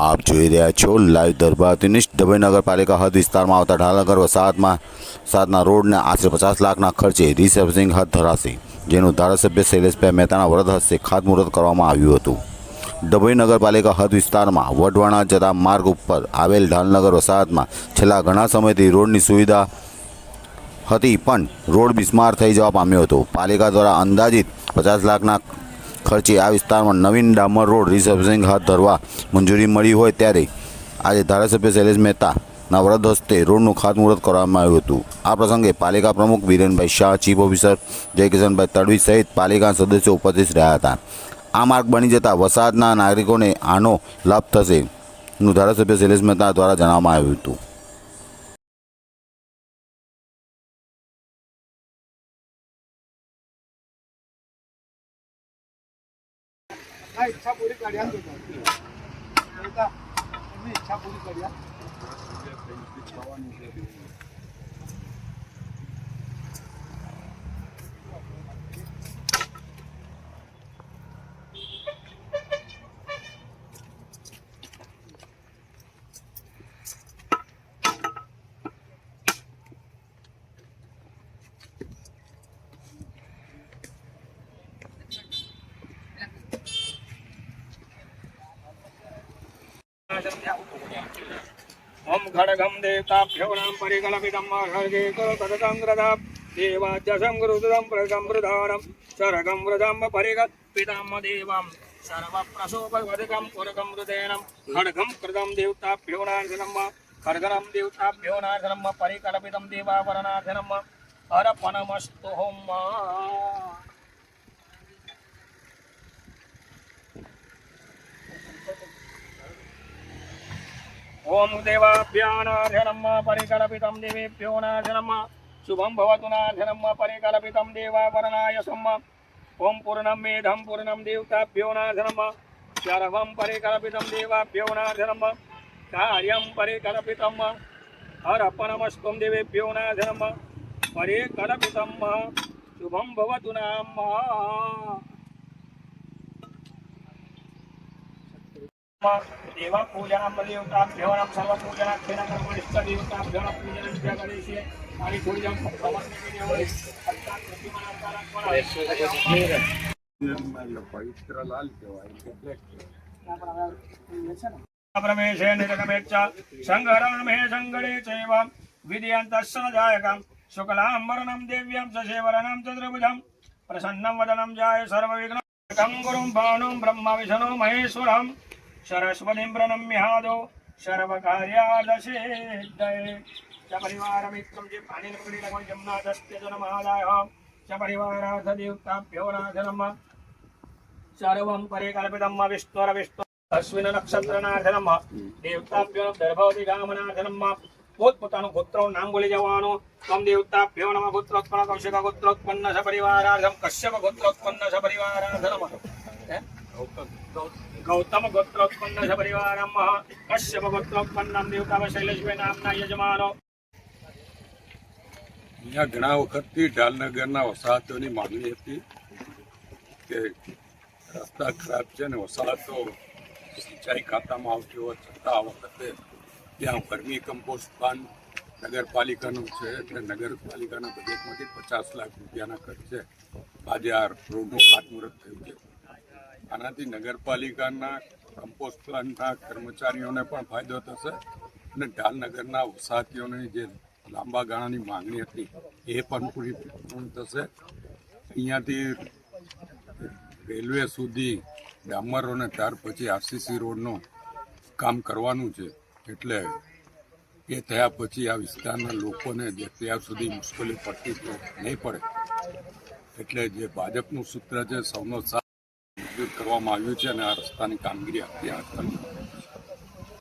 आप જોઈ રહ્યા છો લાઈવ દરબાર ન્યૂઝ। ડભોઈ નગરપાલિકા હદ વિસ્તારમાં આવતા ઢાલનગર વસાહતના રોડને આશરે 50 લાખના ખર્ચે રિસર્ફિંગ હાથ ધરાશે, જેનું ધારાસભ્ય શૈલેષભાઈ મહેતાના વરદ હસ્તે ખાતમુહૂર્ત કરવામાં આવ્યું હતું। ડભોઈ નગરપાલિકા હદ વિસ્તારમાં વઢવાણા જતા માર્ગ ઉપર આવેલ ઢાલનગર વસાહતમાં છેલ્લા ઘણા સમયથી રોડની સુવિધા હતી, પણ રોડ બિસ્માર થઈ જવા પામ્યો હતો। પાલિકા દ્વારા અંદાજિત 50 લાખના ખર્ચે આ વિસ્તારમાં નવીન ડામર રોડ રિસર્ફિંગ હાથ ધરવા મંજૂરી મળી હોય ત્યારે આજે ધારાસભ્ય શૈલેષ મહેતાના વરદ હસ્તે રોડનું ખાતમુહૂર્ત કરવામાં આવ્યું હતું। આ પ્રસંગે પાલિકા પ્રમુખ વિરેનભાઈ શાહ, ચીફ ઓફિસર જયકિશનભાઈ તડવી સહિત પાલિકાના સદસ્યો ઉપસ્થિત રહ્યા હતા। આ માર્ગ બની જતા વસાહતના નાગરિકોને આનો લાભ થશે નું ધારાસભ્ય શૈલેષ મહેતા દ્વારા જણાવવામાં આવ્યું હતું। इच्छा पूरी करिया इच्छा पूरी करिया ओम खड़गम देवताभ्यो नाम परिकल्पितम खड्गे कदकंग्रदा देवाद्यसं गुरुदं प्रसंवृधानं शरगं वृदं परिकल्पितम देवं सर्वप्रसोपवदकं पुरकं हृदयनं खड्गं कृतं देवताभ्यो नार्धनं खड्गनं देवताभ्यो नार्धनं परिकल्पितं देवावरणार्धनं अर्पणमस्तु होम। ओम देवाभ्यानार्धनम परिकल्पितं देवेभ्यो नार्धनम शुभं भवतु नार्धनम परिकल्पितं देवावरणाय सम। ओम पूर्णं मेधं पूर्णं देवताभ्यो नार्धनम सर्वं परिकल्पितं देवाभ्यो नार्धनम कार्यं परिकल्पितं अर्पणमस्तु देवेभ्यो नार्धनम परिकल्पितं शुभं भवतु नाम। देवा पूजनम देवताभ्यो नमः सर्व पूजनार्थेन कर्मणिष्ठ देवताभ्यो नमः पूजनं जगदीशे आणि पूजन प्रमेशे निरगमेच्च संगरणमे संगणे चैव विधियन्तस्सनजायकं शुक्लांबरनं देव्यं सशेवरनं चतुर्भुजं प्रसन्नं वदनं जाय सर्वविघ्नं गुरुं भानुं ब्रह्म विष्णु महेश्वरं सरस्वतीं प्रणम्यादो सर्वकार्यादसिद्धये च परिवारमित्रं जे पाणिनिपीडकं जम्नाथस्य जनमादाय च परिवारार्थ देवताभ्यो नार्धनम् सर्वं परिकल्पितं विष्णु अश्विन नक्षत्रनार्धनम् देवताभ्यो दर्भवती कामनार्धनम् પોતપોતાનું ગોત્રનું નામ બોલી જવાનું। તમ દેવતાભ્યો નમઃ ગોત્રોત્પન્ન કૌશિક ગોત્રોત્પન્ન સપરિવારાર્ધમ કશ્યપ ગોત્રોત્પન્ન સપરિવારાર્ધમ गौतम गोत्रोत्पन्न सपरिवारम कश्यप गोत्रोत्पन्नम देवता शैलेषभाई नामना यजमानो। અહીંયા ઘણા વખતથી ઢાલનગરના વસાહતોની માંગણી હતી કે રસ્તા ખરાબ છે ને વસાહતો સિંચાઈ ખાતામાં આવતી હોવા છતાં આ વખતે ત્યાં વર્મી કમ્પોસ્ટ પ્લાન્ટ નગરપાલિકાનું છે એટલે નગરપાલિકાના બજેટમાંથી 50 લાખ રૂપિયાના ખર્ચે આજે આ રોડનું ખાતમુહૂર્ત થયું છે। આનાથી નગરપાલિકાના કમ્પોસ્ટ પ્લાન્ટના કર્મચારીઓને પણ ફાયદો થશે અને ઢાલનગરના વસાહતીઓની જે લાંબા ગાળાની માંગણી હતી એ પણ પૂર્ણ થશે। અહીંયાથી રેલવે સુધી ડામર અને ત્યાર પછી આરસીસી રોડનું કામ કરવાનું છે એટલે એ થયા પછી આ વિસ્તારના લોકોને જે ત્યાં સુધી મુશ્કેલી પડતી નહીં પડે એટલે જે ભાજપનું સૂત્ર છે સૌનો સાથ કરવામાં આવ્યું છે અને આ રસ્તાની કામગીરી અત્યારે